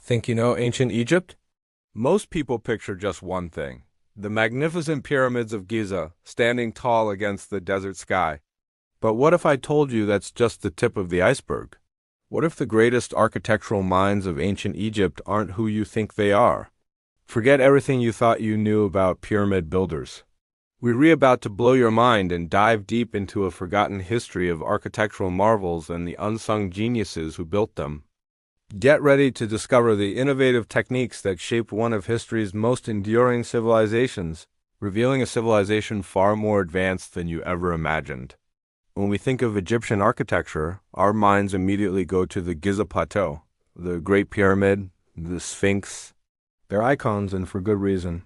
Think you know ancient Egypt? Most people picture just one thing: the magnificent pyramids of Giza standing tall against the desert sky. But what if I told you that's just the tip of the iceberg? What if the greatest architectural minds of ancient Egypt aren't who you think they are? Forget everything you thought you knew about pyramid builders. We're about to blow your mind and dive deep into a forgotten history of architectural marvels and the unsung geniuses who built them. Get ready to discover the innovative techniques that shaped one of history's most enduring civilizations, revealing a civilization far more advanced than you ever imagined. When we think of Egyptian architecture, our minds immediately go to the Giza Plateau, the Great Pyramid, the Sphinx. They're icons, and for good reason.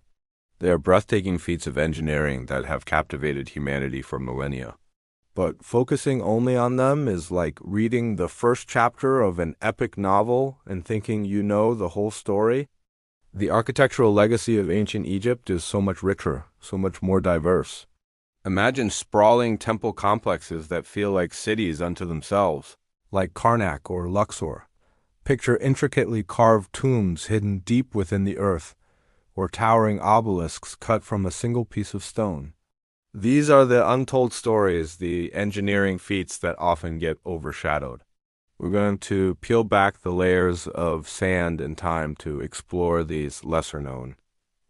They are breathtaking feats of engineering that have captivated humanity for millennia. But focusing only on them is like reading the first chapter of an epic novel and thinking you know the whole story. The architectural legacy of ancient Egypt is so much richer, so much more diverse. Imagine sprawling temple complexes that feel like cities unto themselves, like Karnak or Luxor. Picture intricately carved tombs hidden deep within the earth, or towering obelisks cut from a single piece of stone. These are the untold stories, the engineering feats that often get overshadowed. We're going to peel back the layers of sand and time to explore these lesser-known,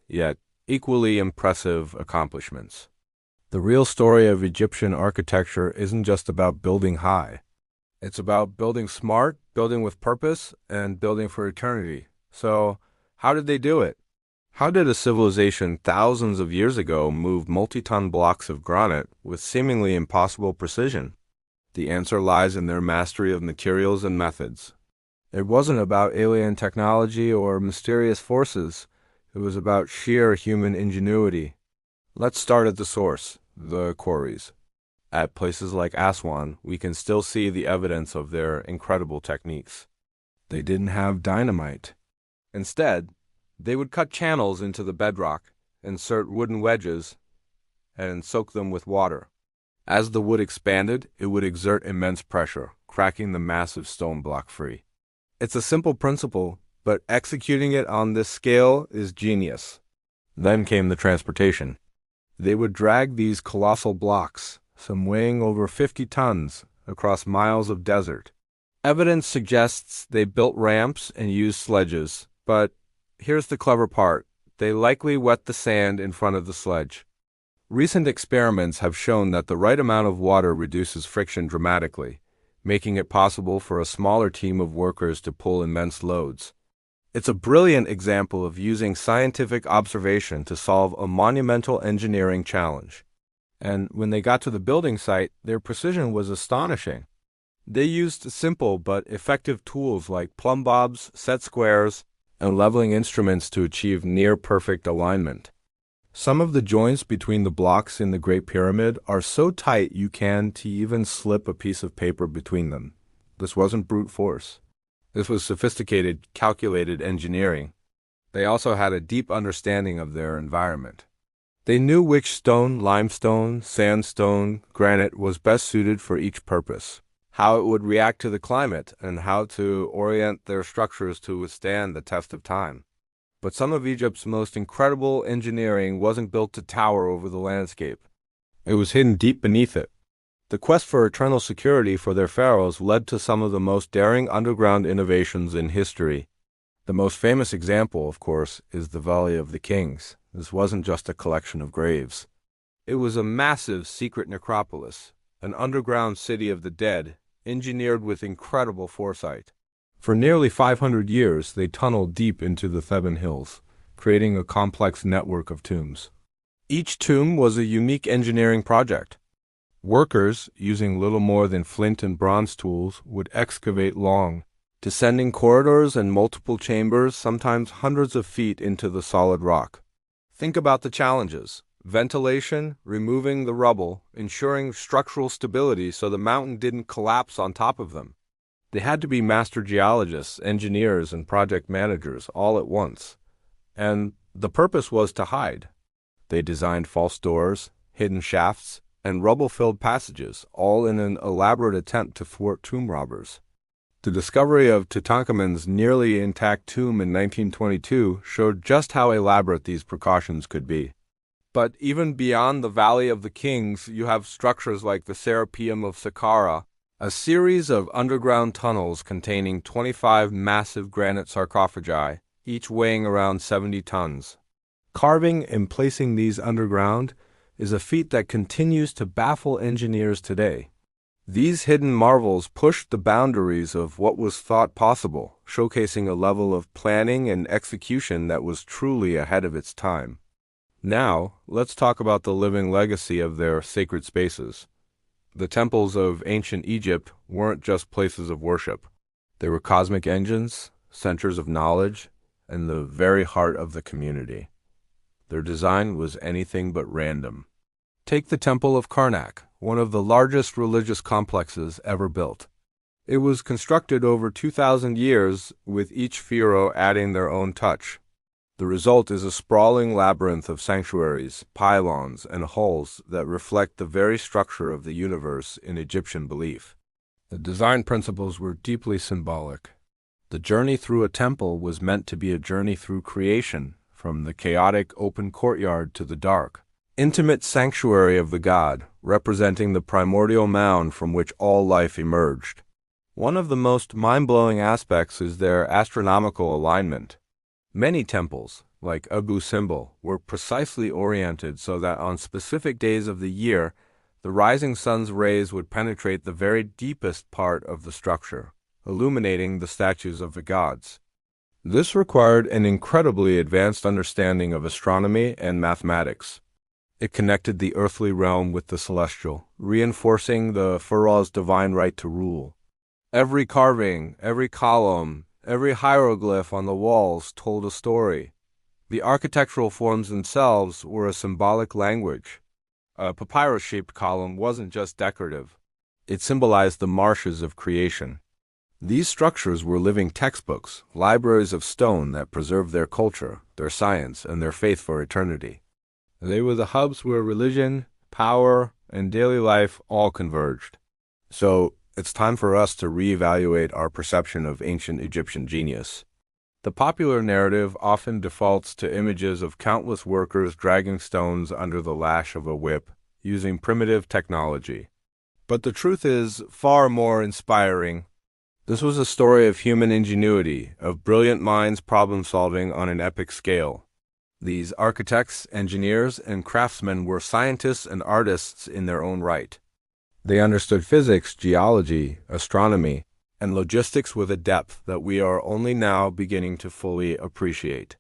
yet equally impressive accomplishments. The real story of Egyptian architecture isn't just about building high. It's about building smart, building with purpose, and building for eternity. So, how did they do it? How did a civilization thousands of years ago move multi-ton blocks of granite with seemingly impossible precision? The answer lies in their mastery of materials and methods. It wasn't about alien technology or mysterious forces. It was about sheer human ingenuity. Let's start at the source, the quarries. At places like Aswan, we can still see the evidence of their incredible techniques. They didn't have dynamite. Instead, they would cut channels into the bedrock, insert wooden wedges, and soak them with water. As the wood expanded, it would exert immense pressure, cracking the massive stone block free. It's a simple principle, but executing it on this scale is genius. Then came the transportation. They would drag these colossal blocks, some weighing over 50 tons, across miles of desert. Evidence suggests they built ramps and used sledges, but here's the clever part: they likely wet the sand in front of the sledge. Recent experiments have shown that the right amount of water reduces friction dramatically, making it possible for a smaller team of workers to pull immense loads. It's a brilliant example of using scientific observation to solve a monumental engineering challenge. And when they got to the building site, their precision was astonishing. They used simple but effective tools like plumb bobs, set squares, and leveling instruments to achieve near-perfect alignment. Some of the joints between the blocks in the Great Pyramid are so tight you can't even slip a piece of paper between them. This wasn't brute force. This was sophisticated, calculated engineering. They also had a deep understanding of their environment. They knew which stone, limestone, sandstone, granite was best suited for each purpose, how it would react to the climate, and how to orient their structures to withstand the test of time. But some of Egypt's most incredible engineering wasn't built to tower over the landscape. It was hidden deep beneath it. The quest for eternal security for their pharaohs led to some of the most daring underground innovations in history. The most famous example, of course, is the Valley of the Kings. This wasn't just a collection of graves. It was a massive secret necropolis, an underground city of the dead, engineered with incredible foresight. For nearly 500 years, they tunneled deep into the Theban hills, creating a complex network of tombs. Each tomb was a unique engineering project. Workers, using little more than flint and bronze tools, would excavate long, descending corridors and multiple chambers, sometimes hundreds of feet into the solid rock. Think about the challenges: ventilation, removing the rubble, ensuring structural stability so the mountain didn't collapse on top of them. They had to be master geologists, engineers, and project managers all at once. And the purpose was to hide. They designed false doors, hidden shafts, and rubble-filled passages, all in an elaborate attempt to thwart tomb robbers. The discovery of Tutankhamun's nearly intact tomb in 1922 showed just how elaborate these precautions could be. But even beyond the Valley of the Kings, you have structures like the Serapeum of Saqqara, a series of underground tunnels containing 25 massive granite sarcophagi, each weighing around 70 tons. Carving and placing these underground is a feat that continues to baffle engineers today. These hidden marvels pushed the boundaries of what was thought possible, showcasing a level of planning and execution that was truly ahead of its time. Now, let's talk about the living legacy of their sacred spaces. The temples of ancient Egypt weren't just places of worship. They were cosmic engines, centers of knowledge, and the very heart of the community. Their design was anything but random. Take the Temple of Karnak, one of the largest religious complexes ever built. It was constructed over 2,000 years, with each pharaoh adding their own touch. The result is a sprawling labyrinth of sanctuaries, pylons, and halls that reflect the very structure of the universe in Egyptian belief. The design principles were deeply symbolic. The journey through a temple was meant to be a journey through creation, from the chaotic open courtyard to the dark, intimate sanctuary of the god, representing the primordial mound from which all life emerged. One of the most mind-blowing aspects is their astronomical alignment. Many temples, like Abu Simbel, were precisely oriented so that on specific days of the year, the rising sun's rays would penetrate the very deepest part of the structure, illuminating the statues of the gods. This required an incredibly advanced understanding of astronomy and mathematics. It connected the earthly realm with the celestial, reinforcing the pharaoh's divine right to rule. Every carving, every column, every hieroglyph on the walls told a story. The architectural forms themselves were a symbolic language. A papyrus-shaped column wasn't just decorative. It symbolized the marshes of creation. These structures were living textbooks, libraries of stone that preserved their culture, their science, and their faith for eternity. They were the hubs where religion, power, and daily life all converged. So, it's time for us to reevaluate our perception of ancient Egyptian genius. The popular narrative often defaults to images of countless workers dragging stones under the lash of a whip, using primitive technology. But the truth is far more inspiring. This was a story of human ingenuity, of brilliant minds problem-solving on an epic scale. These architects, engineers, and craftsmen were scientists and artists in their own right. They understood physics, geology, astronomy, and logistics with a depth that we are only now beginning to fully appreciate.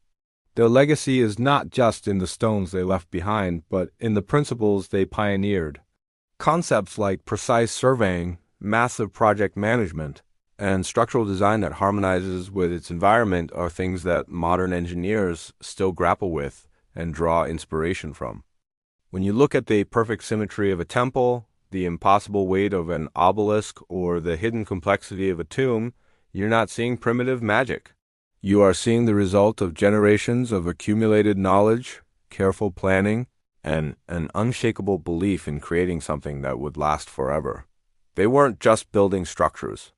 Their legacy is not just in the stones they left behind, but in the principles they pioneered. Concepts like precise surveying, massive project management, and structural design that harmonizes with its environment are things that modern engineers still grapple with and draw inspiration from. When you look at the perfect symmetry of a temple, the impossible weight of an obelisk, or the hidden complexity of a tomb, you're not seeing primitive magic. You are seeing the result of generations of accumulated knowledge, careful planning, and an unshakable belief in creating something that would last forever. They weren't just building structures.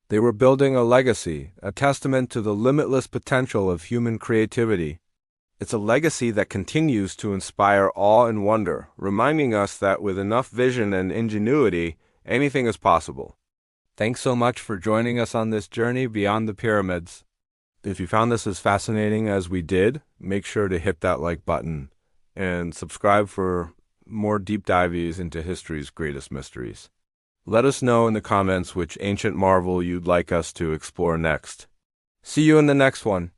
They were building a legacy, a testament to the limitless potential of human creativity. It's a legacy that continues to inspire awe and wonder, reminding us that with enough vision and ingenuity, anything is possible. Thanks so much for joining us on this journey beyond the pyramids. If you found this as fascinating as we did, make sure to hit that like button and subscribe for more deep dives into history's greatest mysteries. Let us know in the comments which ancient marvel you'd like us to explore next. See you in the next one.